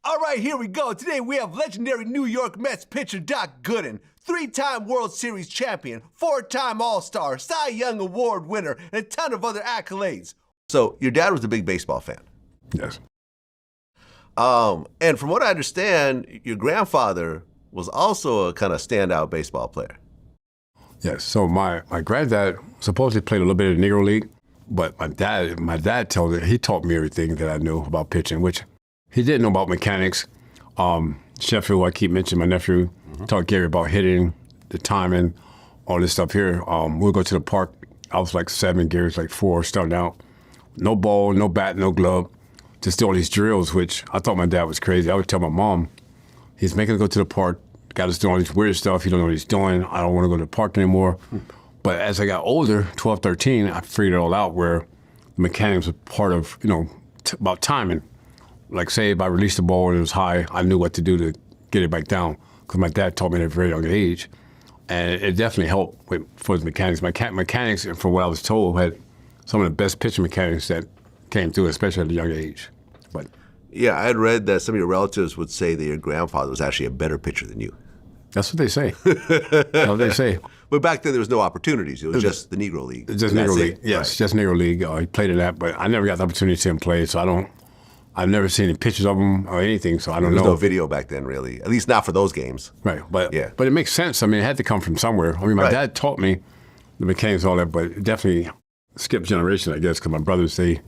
All right, here we go. Today we have legendary New York Mets pitcher Dwight Gooden, 3-time World Series champion, 4-time All-Star, Cy Young Award winner, and a ton of other accolades. So your dad was a big baseball fan. Yes. And from what I understand, your grandfather was also a kind of standout baseball player. Yes. So my granddad supposedly played a little bit of Negro League, but my dad he taught me everything that I knew about pitching, which he didn't know about mechanics. Sheffield, I keep mentioning my nephew, taught Gary about hitting, the timing, all this stuff here. We'll go to the park. I was like 7, Gary was like 4, starting out. No ball, no bat, no glove. Just do all these drills, which I thought my dad was crazy. I would tell my mom, he's making us go to the park, got us doing all this weird stuff. He don't know what he's doing. I don't want to go to the park anymore. But as I got older, 12, 13, I figured it all out where the mechanics were part of, about timing. Like say if I released the ball and it was high, I knew what to do to get it back down because my dad taught me at a very young age. And it definitely helped for the mechanics. Mechanics, and from what I was told, had some of the best pitching mechanics that came through, especially at a young age. But yeah, I had read that some of your relatives would say that your grandfather was actually a better pitcher than you. That's what they say. That's what they say. But back then there was no opportunities. It was just the Negro League. Just Negro League, yes, right. Just Negro League. He played in that, but I never got the opportunity to see him play, so I've never seen any pictures of him or anything, so I don't know. There was no video back then, really. At least not for those games. Right, but yeah. But it makes sense. I mean, it had to come from somewhere. I mean, my dad taught me the mechanics and all that, but it definitely skipped generation, I guess, because my brothers, they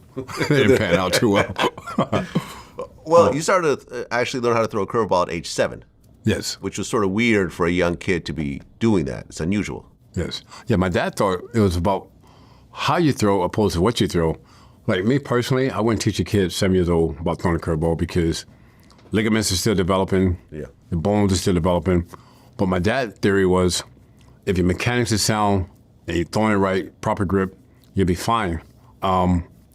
didn't pan out too well. Well, you started to actually learn how to throw a curveball at age 7. Yes. Which was sort of weird for a young kid to be doing that. It's unusual. Yes. Yeah, my dad thought it was about how you throw opposed to what you throw. Like me personally, I wouldn't teach a kid 7 years old about throwing a curveball because ligaments are still developing, the bones are still developing. But my dad's theory was if your mechanics is sound and you're throwing it right, proper grip, you'll be fine.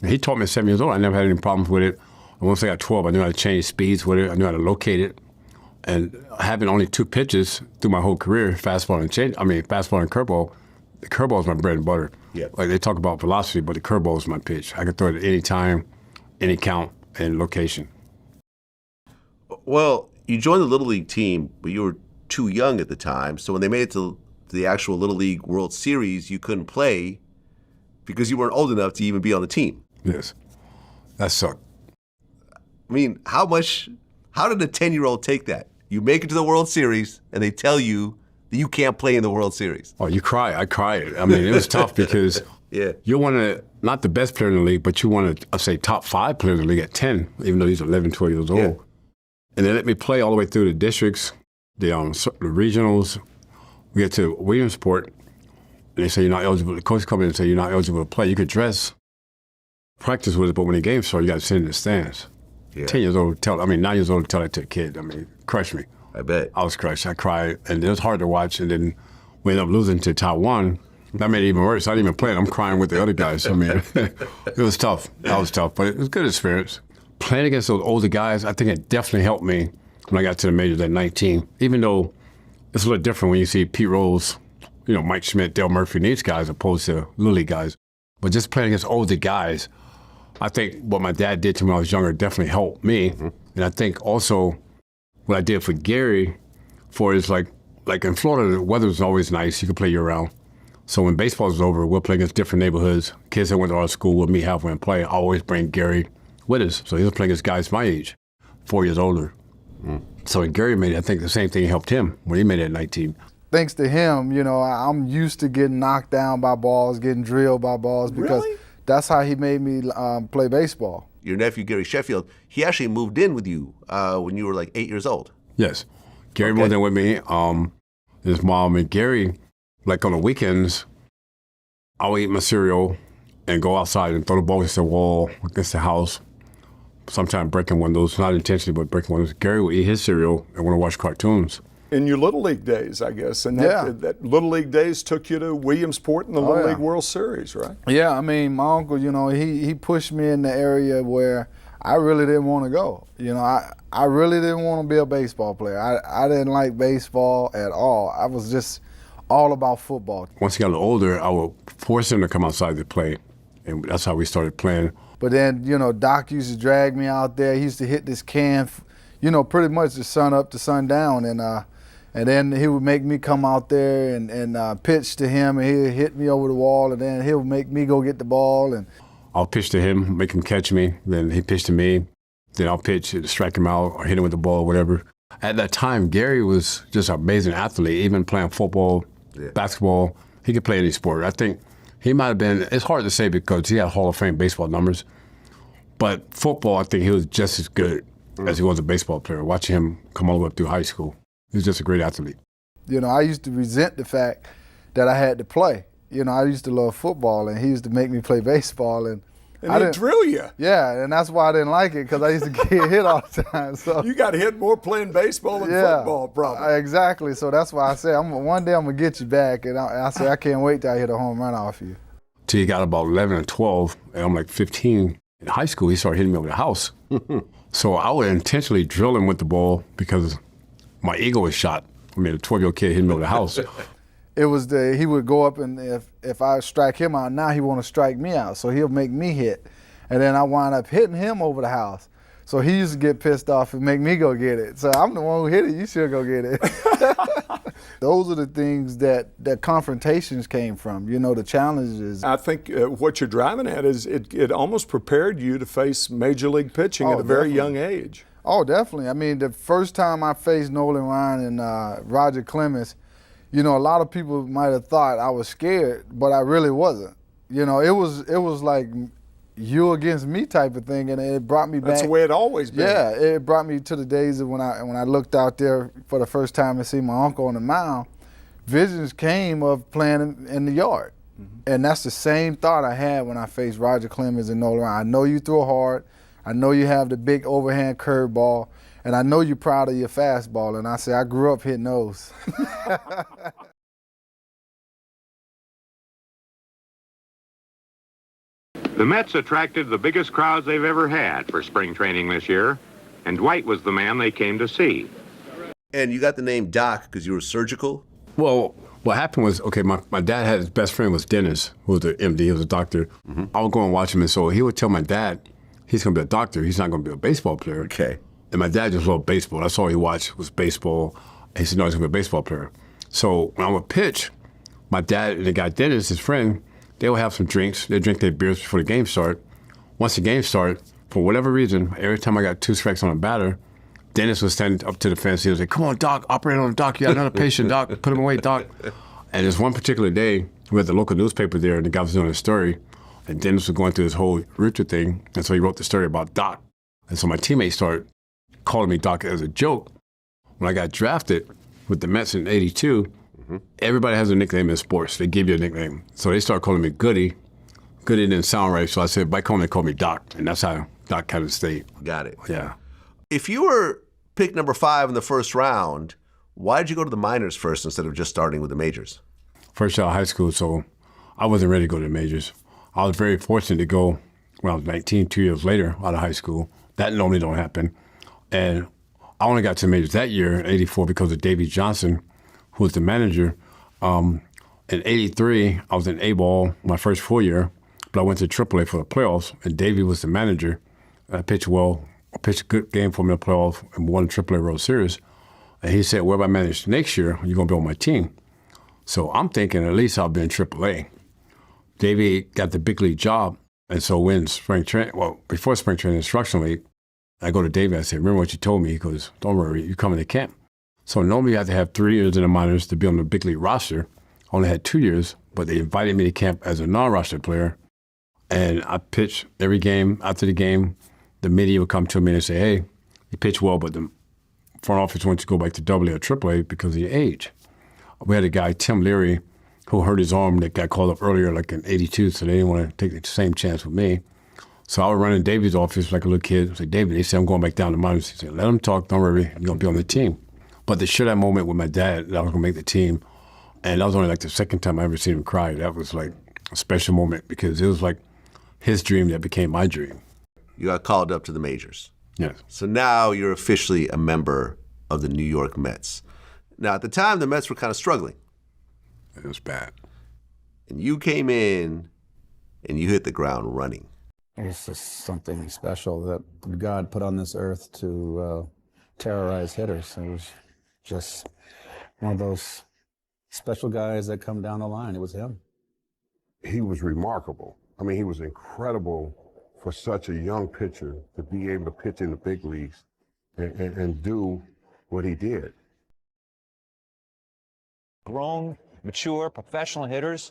He taught me at 7 years old. I never had any problems with it. And once I got 12, I knew how to change speeds with it. I knew how to locate it. And having only 2 pitches through my whole career, fastball and curveball, the curveball is my bread and butter. Yeah. Like they talk about velocity, but the curveball is my pitch. I can throw it at any time, any count, and location. Well, you joined the Little League team, but you were too young at the time. So when they made it to the actual Little League World Series, you couldn't play because you weren't old enough to even be on the team. Yes. That sucked. I mean, how did a 10-year-old take that? You make it to the World Series, and they tell you that you can't play in the World Series. Oh, you cry. I cried. I mean, it was tough because you want to, not the best player in the league, but you want to, say, top 5 players in the league at 10, even though he's 11, 12 years old. Yeah. And they let me play all the way through the districts, the regionals. We get to Williamsport, and they say you're not eligible. The coach comes in and say you're not eligible to play. You could practice with it, but when the game starts, you got to sit in the stands. Yeah. 9 years old to tell that to a kid. I mean, crushed me. I bet. I was crushed. I cried, and it was hard to watch. And then we ended up losing to Taiwan. That made it even worse. I didn't even play it. I'm crying with the other guys. I mean, it was tough. That was tough, but it was a good experience. Playing against those older guys, I think it definitely helped me when I got to the majors at 19. Even though it's a little different when you see Pete Rose, Mike Schmidt, Dale Murphy, and these guys opposed to Little League guys. But just playing against older guys, I think what my dad did to me when I was younger definitely helped me. Mm-hmm. And I think also what I did for Gary is like in Florida, the weather was always nice. You could play year-round. So when baseball was over, we'll play against different neighborhoods. Kids that went to our school would meet halfway and play. I always bring Gary with us. So he was playing against guys my age, 4 years older. Mm. So when Gary made it, I think the same thing helped him when he made it at 19. Thanks to him, I'm used to getting knocked down by balls, getting drilled by balls because that's how he made me play baseball. Your nephew, Gary Sheffield, he actually moved in with you when you were like 8 years old. Yes. Gary moved in with me, his mom, and Gary, like on the weekends, I would eat my cereal and go outside and throw the ball against the wall, against the house, sometimes breaking windows, not intentionally, but breaking windows. Gary would eat his cereal and want to watch cartoons. In your Little League days, I guess, and that Little League days took you to Williamsport in the Little League World Series, right? Yeah, I mean, my uncle, he pushed me in the area where I really didn't want to go. I really didn't want to be a baseball player. I didn't like baseball at all. I was just all about football. Once he got a little older, I would force him to come outside to play, and that's how we started playing. But then, Doc used to drag me out there. He used to hit this can, you know, pretty much the sun up to sundown, and then he would make me come out there and pitch to him, and he'd hit me over the wall, and then he'll make me go get the ball. And I'll pitch to him, make him catch me, then he pitch to me, then I'll pitch to strike him out or hit him with the ball or whatever. At that time, Gary was just an amazing athlete, even playing football, basketball. He could play any sport. I think he might have been, it's hard to say because he had Hall of Fame baseball numbers, but football, I think he was just as good as he was a baseball player. Watching him come all the way up through high school, he was just a great athlete. You know, I used to resent the fact that I had to play. You know, I used to love football, and he used to make me play baseball, and he'd drill you. Yeah, and that's why I didn't like it, because I used to get hit all the time. So you got hit more playing baseball than football, probably. Exactly. So that's why I said, one day I'm gonna get you back, and I said I can't wait till I hit a home run off you. Till he got about 11 or 12, and I'm like 15. In high school, he started hitting me over the house. So I would intentionally drill him with the ball because my ego was shot. I mean, a 12-year-old kid hitting me over the house. It was he would go up, and if I strike him out, now he want to strike me out. So he'll make me hit. And then I wind up hitting him over the house. So he used to get pissed off and make me go get it. So I'm the one who hit it, you should go get it. Those are the things that confrontations came from, you know, the challenges. I think what you're driving at is it almost prepared you to face major league pitching at a very young age. Oh, definitely. I mean, the first time I faced Nolan Ryan and Roger Clemens, you know, a lot of people might have thought I was scared, but I really wasn't. You know, it was like you against me type of thing, and it brought me back. That's the way it always been. Yeah, it brought me to the days of when I looked out there for the first time and see my uncle on the mound. Visions came of playing in the yard, and that's the same thought I had when I faced Roger Clemens and Nolan Ryan. I know you throw hard, I know you have the big overhand curveball, and I know you're proud of your fastball. And I said, I grew up hitting those. The Mets attracted the biggest crowds they've ever had for spring training this year, and Dwight was the man they came to see. And you got the name Doc because you were surgical? Well, what happened was, okay, my dad had his best friend was Dennis, who was the MD, he was a doctor. I would go and watch him, and so he would tell my dad, he's going to be a doctor, he's not going to be a baseball player. Okay. And my dad just loved baseball. That's all he watched was baseball. And he said, no, he's going to be a baseball player. So when I would pitch, my dad and the guy Dennis, his friend, they would have some drinks. They'd drink their beers before the game start. Once the game started, for whatever reason, every time I got 2 strikes on a batter, Dennis was standing up to the fence. He was like, come on, Doc, operate on the Doc. You got another patient, Doc. Put him away, Doc. And there's one particular day, we had the local newspaper there, and the guy was doing a story, and Dennis was going through this whole Richard thing, and so he wrote the story about Doc. And so my teammates started calling me Doc as a joke. When I got drafted with the Mets in '82, everybody has a nickname in sports. They give you a nickname. So they started calling me Goody. Goody didn't sound right, so I said, back home they call me Doc, and that's how Doc kind of stayed. Got it. Yeah. If you were pick number 5 in the first round, why did you go to the minors first instead of just starting with the majors? First out of high school, so I wasn't ready to go to the majors. I was very fortunate to go when I was 19, 2 years later out of high school. That normally don't happen. And I only got to the majors that year in '84 because of Davey Johnson, who was the manager. In '83, I was in A-ball my first full year, but I went to AAA for the playoffs, and Davey was the manager. I pitched well. I pitched a good game for me in the playoffs and won the AAA World Series. And he said, wherever I manage next year, you're going to be on my team. So I'm thinking at least I'll be in AAA. Davey got the big league job, and so when spring training, well, before spring training instruction league, I go to Davey, I say, remember what you told me? He goes, don't worry, you come into camp. So normally you have to have 3 years in the minors to be on the big league roster. I only had 2 years, but they invited me to camp as a non-roster player. And I pitched every game. After the game, the media would come to me and say, hey, you pitched well, but the front office wants you to go back to AA or AAA because of your age. We had a guy, Tim Leary, who hurt his arm that got called up earlier, like in '82, so they didn't want to take the same chance with me. So I would run in Davey's office like a little kid. I say, David, they said, I'm going back down to minors. He said, let them talk, don't worry, you're going to be on the team. But to share that moment with my dad that I was going to make the team, and that was only like the second time I ever seen him cry. That was like a special moment because it was like his dream that became my dream. You got called up to the majors. Yes. So now you're officially a member of the New York Mets. Now, at the time, the Mets were kind of struggling. It was bad. And you came in and you hit the ground running. It's just something special that God put on this earth to terrorize hitters. It was just one of those special guys that come down the line. It was him. He was remarkable. I mean, he was incredible for such a young pitcher to be able to pitch in the big leagues and do what he did. Grown, mature, professional hitters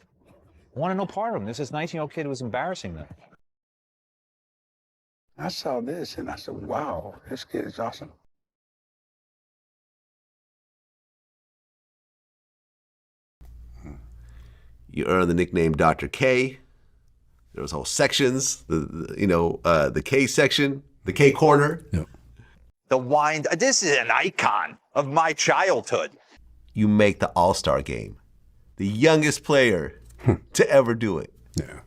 wanted no part of him. This is 19-year-old kid who was embarrassing them. I saw this and I said, wow, this kid is awesome. You earned the nickname Dr. K. There was whole sections, the K section, the K corner. Yep. The wind. This is an icon of my childhood. You make the All-Star game. The youngest player to ever do it. Yeah.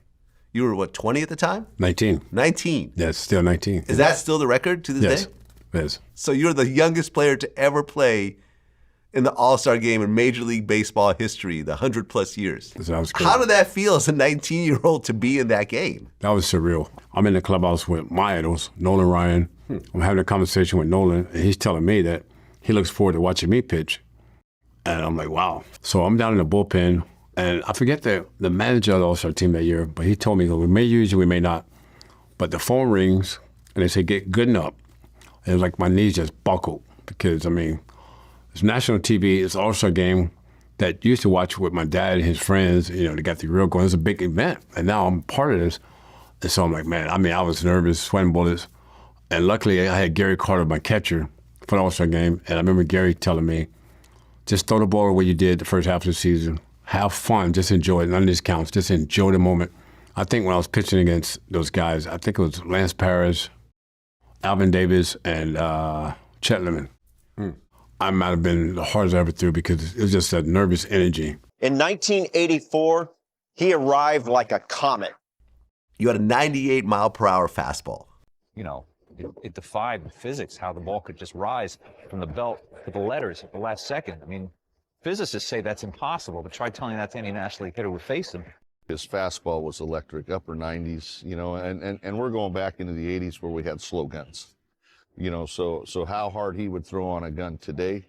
You were, what, 20 at the time? 19. 19. Yes, still 19. Is that still the record to this Yes. day? Yes. So you're the youngest player to ever play in the All-Star game in Major League Baseball history, the 100-plus years. That was crazy. How did that feel as a 19-year-old to be in that game? That was surreal. I'm in the clubhouse with my idols, Nolan Ryan. I'm having a conversation with Nolan, and he's telling me that he looks forward to watching me pitch. And I'm like, wow. So I'm down in the bullpen, and I forget the manager of the All-Star team that year, but he told me, we may use you, we may not. But the phone rings, and they say, get Gooden up. And it was like my knees just buckled because, I mean, it's national TV, it's an All-Star game that you used to watch with my dad and his friends. You know, they got the real going. It's a big event, and now I'm part of this. And so I'm like, man, I mean, I was nervous, sweating bullets. And luckily, I had Gary Carter, my catcher, for the All-Star game. And I remember Gary telling me, just throw the ball the way you did the first half of the season. Have fun, just enjoy it. None of this counts. Just enjoy the moment. I think when I was pitching against those guys, I think it was Lance Parrish, Alvin Davis, and Chet Lemon. I might have been the hardest I ever threw because it was just that nervous energy. In 1984, he arrived like a comet. You had a 98-mile-per-hour fastball. You know, it defied physics how the ball could just rise from the belt to the letters at the last second. I mean, physicists say that's impossible, but try telling that to any National League hitter who faced him. His fastball was electric, upper 90s, you know, and we're going back into the 80s where we had slow guns. You know, so how hard he would throw on a gun today.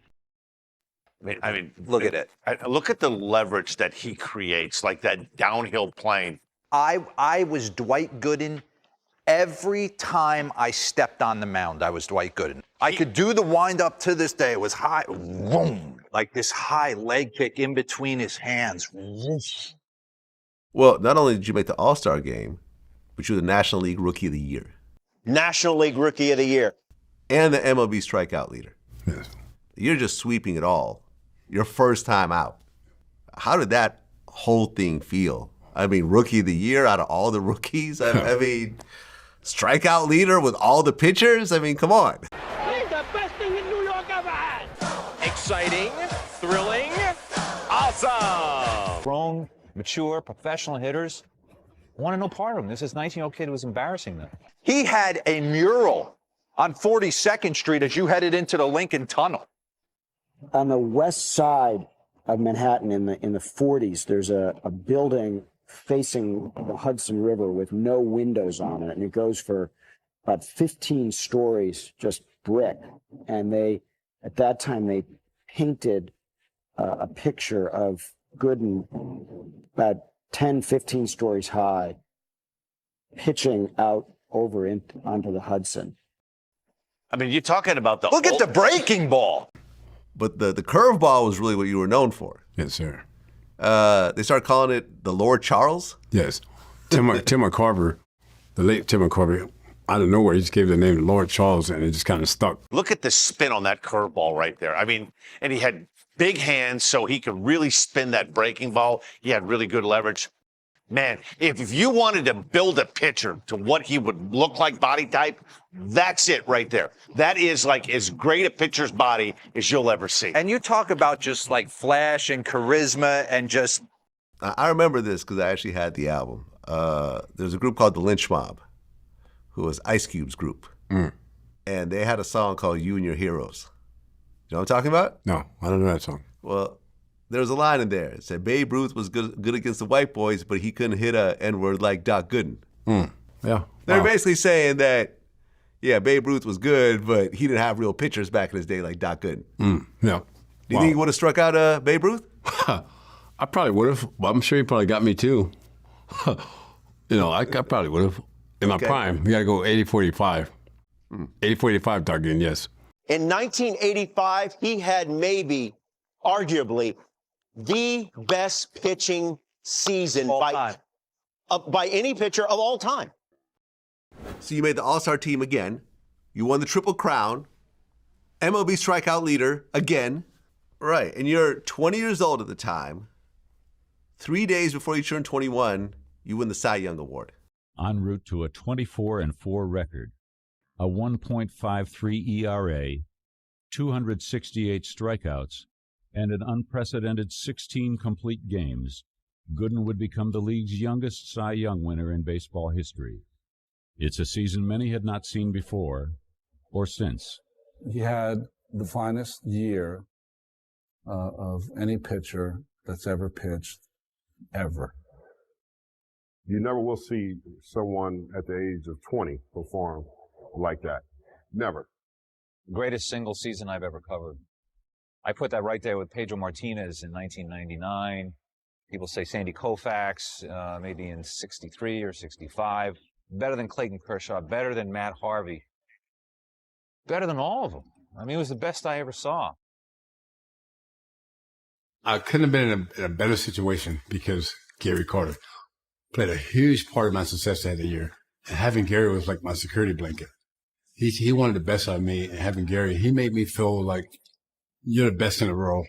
I mean, look at it. Look at the leverage that he creates, like that downhill plane. I was Dwight Gooden. Every time I stepped on the mound, I was Dwight Gooden. I could do the wind-up to this day. It was high, boom, like this high leg kick in between his hands. Well, not only did you make the All-Star game, but you were the National League Rookie of the Year. National League Rookie of the Year. And the MLB strikeout leader. Yes. You're just sweeping it all. Your first time out. How did that whole thing feel? I mean, Rookie of the Year out of all the rookies? I mean, strikeout leader with all the pitchers? I mean, come on. He's the best thing in New York ever had. Exciting, thrilling, awesome. Grown, mature, professional hitters wanted no part of him. This is 19-year-old kid who was embarrassing them. He had a mural on 42nd Street as you headed into the Lincoln Tunnel. On the west side of Manhattan in the 40s, there's a building facing the Hudson River with no windows on it, and it goes for about 15 stories, just brick. And at that time, they painted a picture of Gooden about 10, 15 stories high, pitching out over onto the Hudson. I mean, you're talking about look at the breaking ball. But the curveball was really what you were known for. Yes, sir. They started calling it the Lord Charles. Yes. Tim McCarver, the late Tim McCarver, out of nowhere, he just gave the name Lord Charles, and it just kind of stuck. Look at the spin on that curveball right there. I mean, and he had big hands, so he could really spin that breaking ball. He had really good leverage. Man, if you wanted to build a pitcher to what he would look like body type, that's it right there. That is like as great a pitcher's body as you'll ever see. And you talk about just like flash and charisma and just... I remember this because I actually had the album. There's a group called the Lynch Mob, who was Ice Cube's group. And they had a song called You and Your Heroes. You know what I'm talking about? No, I don't know that song. Well, there was a line in there. It said Babe Ruth was good against the white boys, but he couldn't hit a N-word like Doc Gooden. Yeah. They're basically saying that, yeah, Babe Ruth was good, but he didn't have real pitchers back in his day like Doc Gooden. Yeah. Do you think he would have struck out Babe Ruth? I probably would have, but I'm sure he probably got me too. I probably would have. In my prime, you got to go 80-45. 80-45, Doc Gooden, yes. In 1985, he had maybe, arguably, the best pitching season by any pitcher of all time. So you made the All-Star team again. You won the Triple Crown. MLB strikeout leader again. Right, and you're 20 years old at the time. 3 days before you turn 21, you win the Cy Young Award. En route to a 24-4 record, a 1.53 ERA, 268 strikeouts, and an unprecedented 16 complete games, Gooden would become the league's youngest Cy Young winner in baseball history. It's a season many had not seen before or since. He had the finest year of any pitcher that's ever pitched, ever. You never will see someone at the age of 20 perform like that. Never. Greatest single season I've ever covered. I put that right there with Pedro Martinez in 1999. People say Sandy Koufax, maybe in 63 or 65. Better than Clayton Kershaw, better than Matt Harvey. Better than all of them. I mean, it was the best I ever saw. I couldn't have been in a better situation because Gary Carter played a huge part of my success that year. And having Gary was like my security blanket. He wanted the best out of me, and having Gary, he made me feel like you're the best in the world.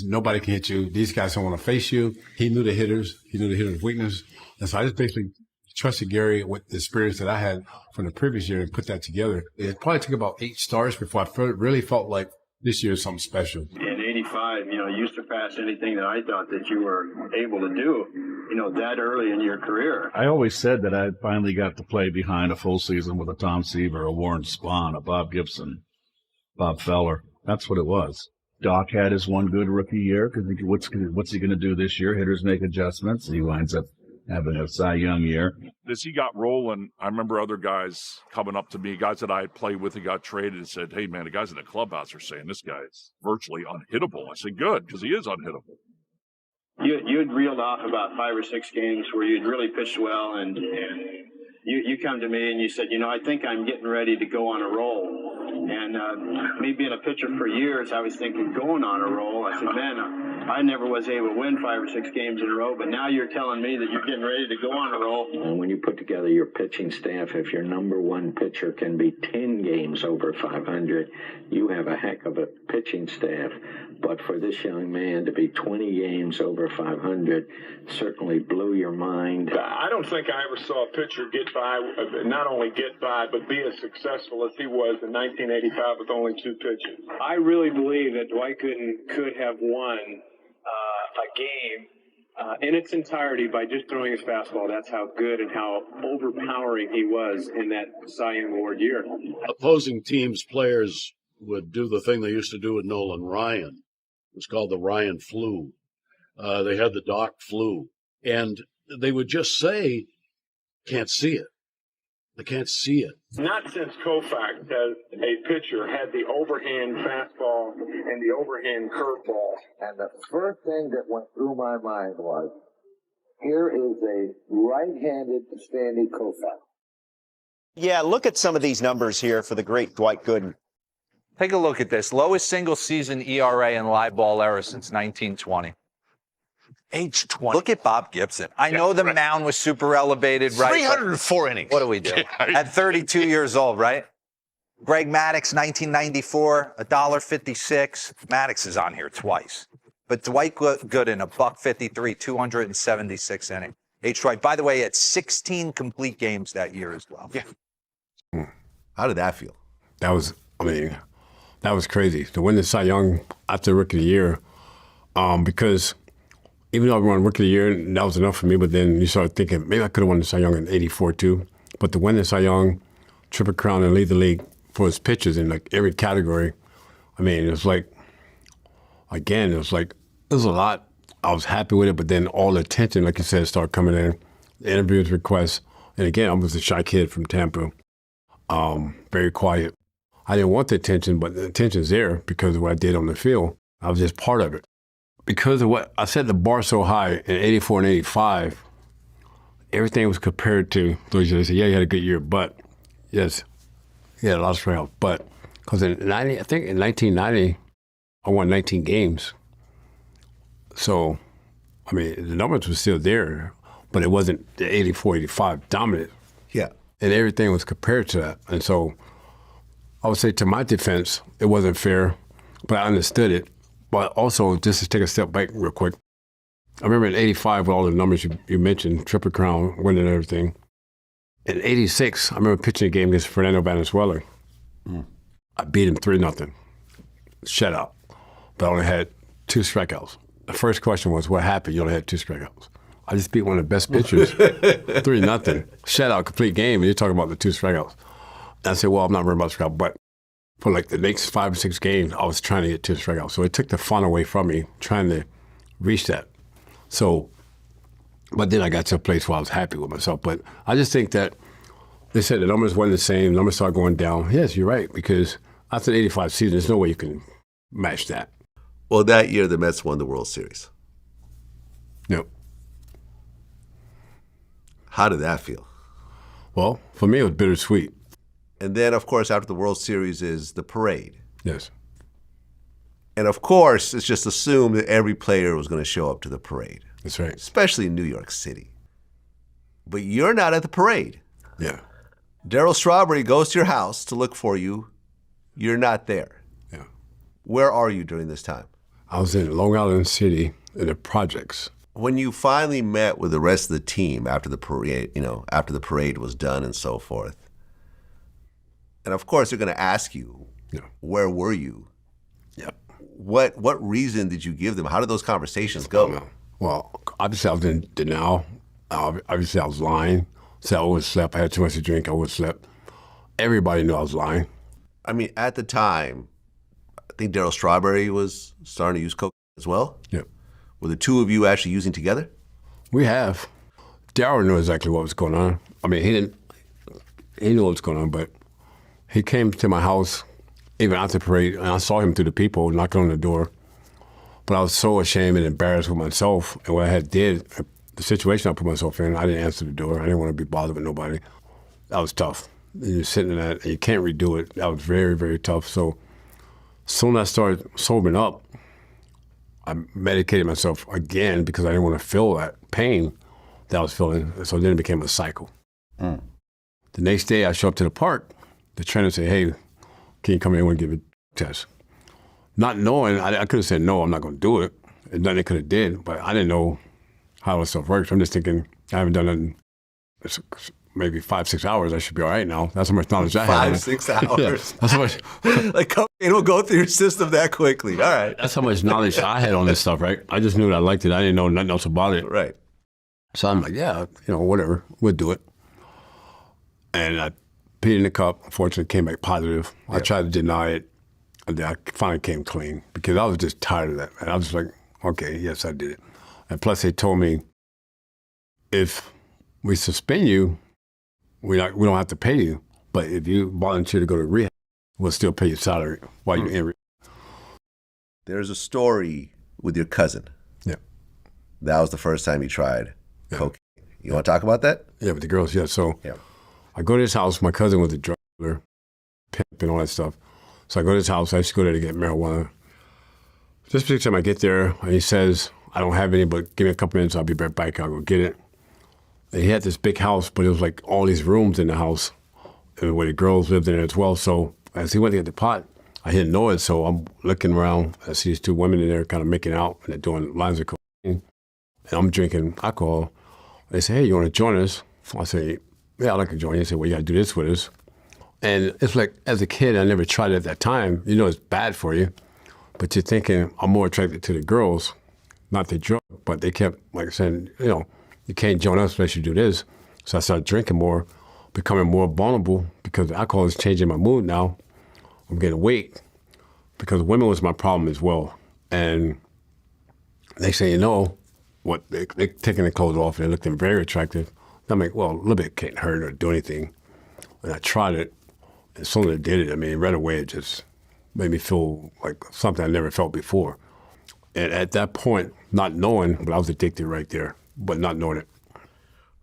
Nobody can hit you. These guys don't want to face you. He knew the hitters. He knew the hitters' weakness. And so I just basically trusted Gary with the experience that I had from the previous year and put that together. It probably took about 8 starts before I really felt like this year is something special. In 85, you surpassed anything that I thought that you were able to do, that early in your career. I always said that I finally got to play behind a full season with a Tom Seaver, a Warren Spahn, a Bob Gibson, Bob Feller. That's what it was. Doc had his one good rookie year because what's he going to do this year? Hitters make adjustments. He winds up having a Cy Young year. As he got rolling, I remember other guys coming up to me, guys that I had played with and got traded, and said, hey, man, the guys in the clubhouse are saying this guy is virtually unhittable. I said, good, because he is unhittable. You'd reeled off about 5 or 6 games where you'd really pitched well, and you come to me and you said, I think I'm getting ready to go on a roll. And me being a pitcher for years, I was thinking going on a roll. I said, man, I never was able to win 5 or 6 games in a row, but now you're telling me that you're getting ready to go on a roll. And when you put together your pitching staff, if your number one pitcher can be 10 games over 500, you have a heck of a pitching staff. But for this young man to be 20 games over 500 certainly blew your mind. I don't think I ever saw a pitcher get by, not only get by, but be as successful as he was in 1985 with only 2 pitches. I really believe that Dwight Gooden could have won a game in its entirety by just throwing his fastball. That's how good and how overpowering he was in that Cy Young Award year. Opposing teams' players would do the thing they used to do with Nolan Ryan. It was called the Ryan flu. They had the Doc flu. And they would just say, can't see it. I can't see it. Not since Koufax has a pitcher had the overhand fastball and the overhand curveball. And the first thing that went through my mind was, here is a right-handed Sandy Koufax. Yeah, look at some of these numbers here for the great Dwight Gooden. Take a look at this. Lowest single-season ERA and live ball error since 1920. Age 20. Look at Bob Gibson. I know the mound was super elevated, right? 304 innings. What do we do? At 32 years old, right? Greg Maddux, 1994, $1.56. Maddux is on here twice. But Dwight Gooden, $1.53, 276 innings. Age Dwight. By the way, at 16 complete games that year as well. Yeah. How did that feel? That was crazy. To win the Cy Young after Rookie of the Year, because even though I won Rookie of the Year, that was enough for me, but then you start thinking, maybe I could have won the Cy Young in 84 too. But to win the Cy Young, Triple Crown, and lead the league for his pitches in like every category, it was like, again, it was a lot. I was happy with it, but then all the attention, like you said, started coming in, the interviews, requests. And again, I was a shy kid from Tampa. very quiet. I didn't want the attention, but the attention's there because of what I did on the field. I was just part of it. Because of what I set the bar so high in 84 and 85, everything was compared to those years. They said, yeah, you had a good year, but yes, he had a lot of strikeouts. But because I think in 1990, I won 19 games. So, I mean, the numbers were still there, but it wasn't the 84, 85 dominant. Yeah. And everything was compared to that. And so I would say to my defense, it wasn't fair, but I understood it. But also, just to take a step back real quick, I remember in 85 with all the numbers you mentioned, Triple Crown, winning everything. In 86, I remember pitching a game against Fernando Valenzuela. I beat him 3-0, shutout, but I only had 2 strikeouts. The first question was, what happened? You only had 2 strikeouts. I just beat one of the best pitchers, 3-0, shutout, complete game, and you're talking about the 2 strikeouts. And I said, well, I'm not worried about strikeouts, but for like the next 5 or 6 games, I was trying to get 2 strikeouts. So it took the fun away from me, trying to reach that. So, but then I got to a place where I was happy with myself. But I just think that they said the numbers weren't the same, numbers started going down. Yes, you're right, because after the 85 season, there's no way you can match that. Well, that year, the Mets won the World Series. Yep. How did that feel? Well, for me, it was bittersweet. And then, of course, after the World Series is the parade. Yes. And, of course, it's just assumed that every player was going to show up to the parade. That's right. Especially in New York City. But you're not at the parade. Yeah. Darryl Strawberry goes to your house to look for you. You're not there. Yeah. Where are you during this time? I was in Long Island City in the projects. When you finally met with the rest of the team after the parade, after the parade was done and so forth, and of course they're going to ask you, where were you? Yep. What reason did you give them? How did those conversations go? Well, obviously I was in denial. Obviously I was lying. Said I overslept. I had too much to drink. I overslept. Everybody knew I was lying. I mean, at the time, I think Darryl Strawberry was starting to use coke as well. Yep. Were the two of you actually using together? We have. Darryl knew exactly what was going on. I mean, he knew what was going on, but he came to my house even after the parade, and I saw him through the people knocking on the door. But I was so ashamed and embarrassed with myself and what I had did, the situation I put myself in. I didn't answer the door. I didn't want to be bothered with nobody. That was tough. And you're sitting in that, and you can't redo it. That was very, very tough. So soon as I started sobering up, I medicated myself again because I didn't want to feel that pain that I was feeling. So then it became a cycle. The next day, I show up to the park. The trainer said, hey, can you come in and give a test? Not knowing, I could have said, no, I'm not going to do it. And nothing could have did, but I didn't know how this stuff works. I'm just thinking, I haven't done it in maybe 5-6 hours. I should be all right now. That's how much knowledge I had. 5-6 hours. Yeah, that's how much. Like, cocaine will go through your system that quickly. All right. That's how much knowledge I had on this stuff, right? I just knew that I liked it. I didn't know nothing else about it. Right. So I'm like, yeah, whatever. We'll do it. And I peed in the cup. Unfortunately, it came back positive. Yeah. I tried to deny it. And then I finally came clean because I was just tired of that. And I was like, okay, yes, I did it. And plus, they told me, if we suspend you, we don't have to pay you. But if you volunteer to go to rehab, we'll still pay your salary while you're in rehab. There's a story with your cousin. Yeah. That was the first time you tried cocaine. You want to talk about that? Yeah, with the girls, yeah. So I go to his house. My cousin was a drug dealer, pimp, and all that stuff. So I go to his house. I used to go there to get marijuana. This particular time I get there, and he says, I don't have any, but give me a couple minutes. I'll be right back. I'll go get it. And he had this big house, but it was like all these rooms in the house and where the girls lived in there as well. So as he went to get the pot, I didn't know it. So I'm looking around. I see these 2 women in there kind of making out, and they're doing lines of cocaine. And I'm drinking alcohol. They say, hey, you want to join us? I say, yeah, I'd like to join you. They say, well, you got to do this with us. And it's like, as a kid, I never tried it at that time. You know it's bad for you. But you're thinking, I'm more attracted to the girls, not the drug. But they kept like saying, you can't join us unless you do this. So I started drinking more, becoming more vulnerable because alcohol is changing my mood now. I'm getting weight because women was my problem as well. And they say, what they're taking their clothes off and they're looking very attractive. I'm like, well, a little bit can't hurt or do anything. And I tried it. as soon as I did it, I mean, right away, it just made me feel like something I never felt before. And at that point, not knowing, but I was addicted right there, but not knowing it.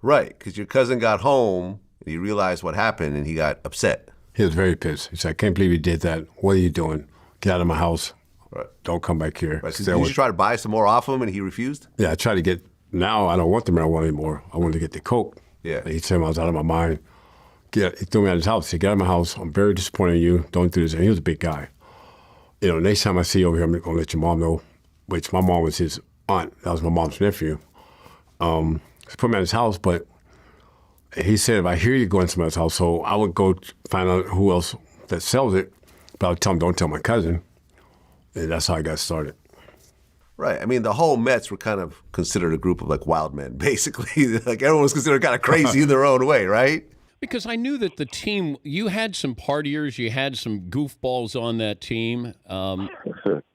Right, because your cousin got home, and he realized what happened, and he got upset. He was very pissed. He said, I can't believe you did that. What are you doing? Get out of my house. Right. Don't come back here. Right. So did you try to buy some more off him, and he refused? Yeah, I tried to get, now I don't want the marijuana anymore. I wanted to get the coke. Yeah. And he told me I was out of my mind. He threw me out of his house. He said, get out of my house. I'm very disappointed in you. Don't do this. And he was a big guy. You know, next time I see you over here, I'm going to let your mom know, which my mom was his aunt. That was my mom's nephew. He put me out of his house, but he said, if I hear you going to somebody's house, so I would go find out who else that sells it, but I would tell him, don't tell my cousin. And that's how I got started. Right. I mean, the whole Mets were kind of considered a group of like wild men, basically. Like everyone was considered kind of crazy in their own way, right? Because I knew that the team, you had some partiers, you had some goofballs on that team,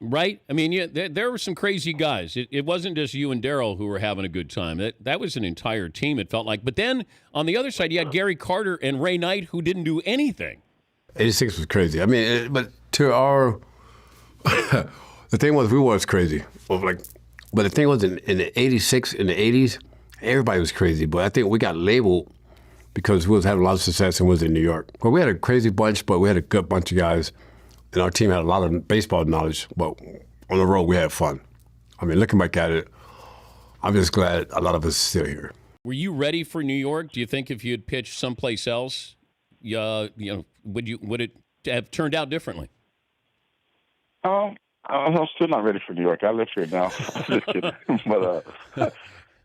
right? I mean, there were some crazy guys. It wasn't just you and Darryl who were having a good time. That was an entire team, it felt like. But then on the other side, you had Gary Carter and Ray Knight who didn't do anything. 86 was crazy. I mean, but to our, the thing was, we was crazy. But the thing was, in the 86, in the 80s, everybody was crazy. But I think we got labeled because we was having a lot of success and was in New York. Well, we had a crazy bunch, but we had a good bunch of guys. And our team had a lot of baseball knowledge, but on the road, we had fun. I mean, looking back at it, I'm just glad a lot of us are still here. Were you ready for New York? Do you think if you had pitched someplace else, would it have turned out differently? I'm still not ready for New York. I live here now. Just kidding. But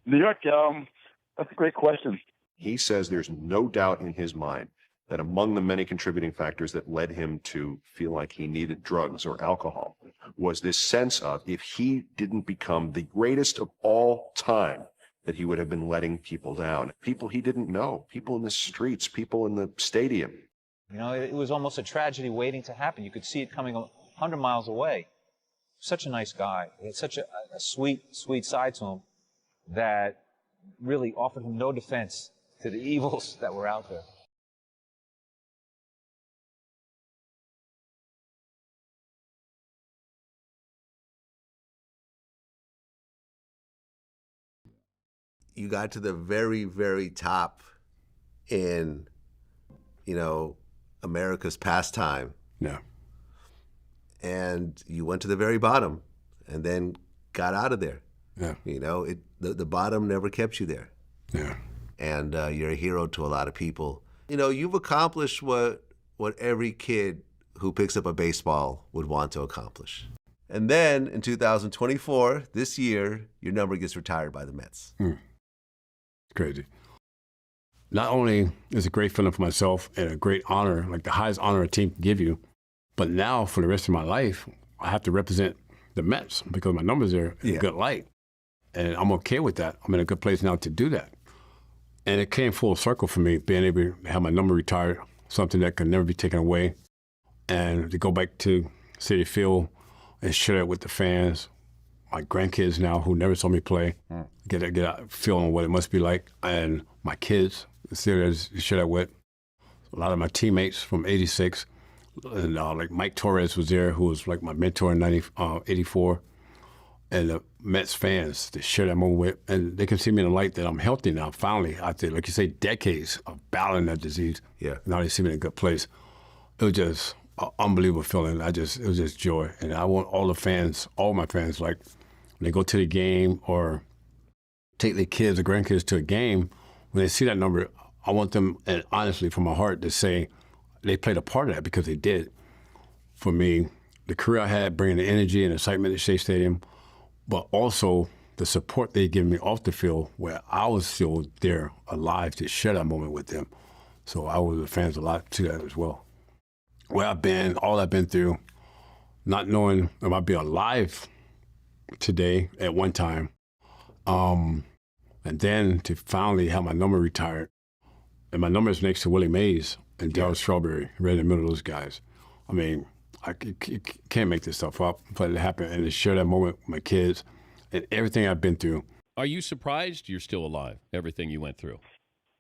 New York, that's a great question. He says there's no doubt in his mind that among the many contributing factors that led him to feel like he needed drugs or alcohol was this sense of if he didn't become the greatest of all time, that he would have been letting people down. People he didn't know, people in the streets, people in the stadium. You know, it was almost a tragedy waiting to happen. You could see it coming 100 miles away. Such a nice guy. He had such a sweet, sweet side to him that really offered him no defense to the evils that were out there. You got to the very, very top in, America's pastime. Yeah. And you went to the very bottom and then got out of there. Yeah. The bottom never kept you there. Yeah. And you're a hero to a lot of people. You've accomplished what every kid who picks up a baseball would want to accomplish. And then in 2024, this year, your number gets retired by the Mets. Crazy. Not only is it a great feeling for myself and a great honor, like the highest honor a team can give you, but now for the rest of my life, I have to represent the Mets because my numbers are in a good light. And I'm okay with that. I'm in a good place now to do that. And it came full circle for me, being able to have my number retired, something that could never be taken away, and to go back to Citi Field and share it with the fans, my grandkids now who never saw me play, get a feeling what it must be like, and my kids, still share that with. A lot of my teammates from '86, and like Mike Torres was there, who was like my mentor in '84, and the Mets fans to share that moment with, and they can see me in the light that I'm healthy now. Finally, after, like you say, decades of battling that disease, now they see me in a good place. It was just an unbelievable feeling. It was just joy, and I want all the fans, all my fans, like when they go to the game or take their kids or grandkids to a game, when they see that number, I want them, and honestly, from my heart, to say they played a part of that because they did. For me, the career I had, bringing the energy and excitement at Shea Stadium, but also the support they gave me off the field where I was still there, alive, to share that moment with them. So I owe the fans a lot to that as well. Where I've been, all I've been through, not knowing if I'd be alive today at one time, and then to finally have my number retired. And my number is next to Willie Mays and Darryl Strawberry, right in the middle of those guys. I mean, I can't make this stuff up, but it happened, and to share that moment with my kids and everything I've been through. Are you surprised you're still alive, everything you went through?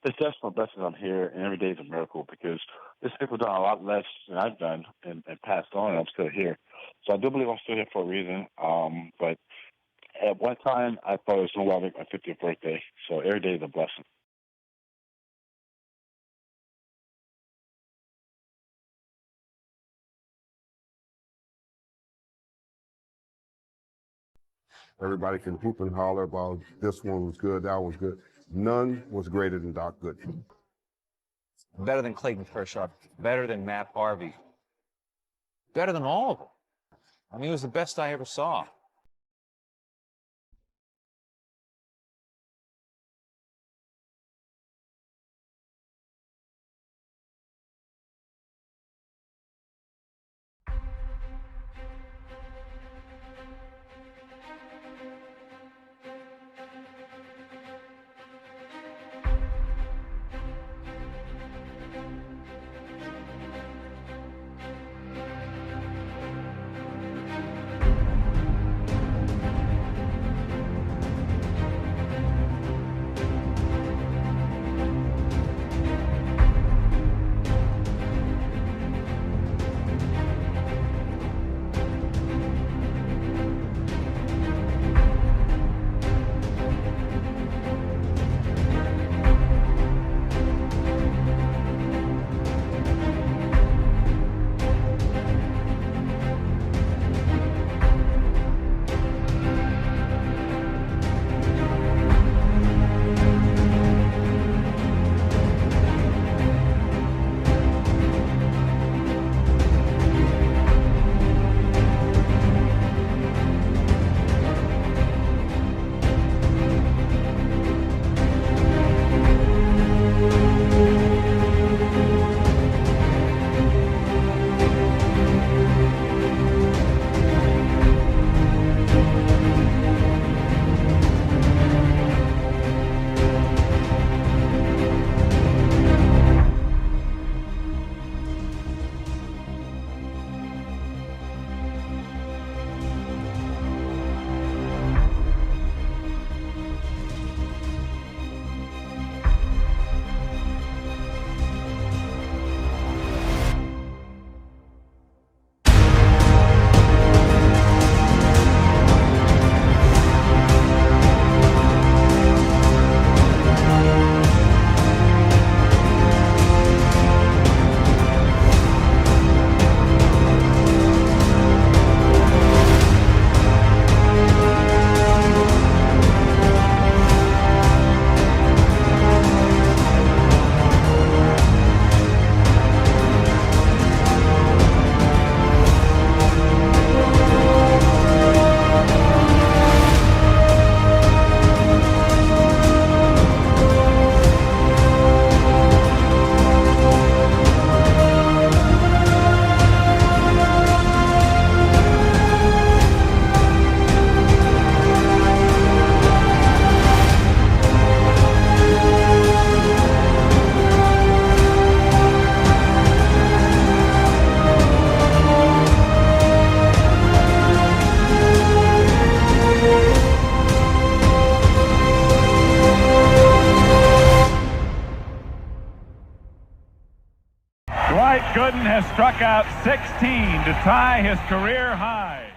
It's just my blessing I'm here, and every day is a miracle because there's people done a lot less than I've done and passed on, and I'm still here. So I do believe I'm still here for a reason. But at one time, I thought it was no longer my 50th birthday. So every day is a blessing. Everybody can hoop and holler about this one was good, that one was good. None was greater than Doc Gooden. Better than Clayton Kershaw. Better than Matt Harvey. Better than all of them. I mean, he was the best I ever saw. Dwight Gooden has struck out 16 to tie his career high.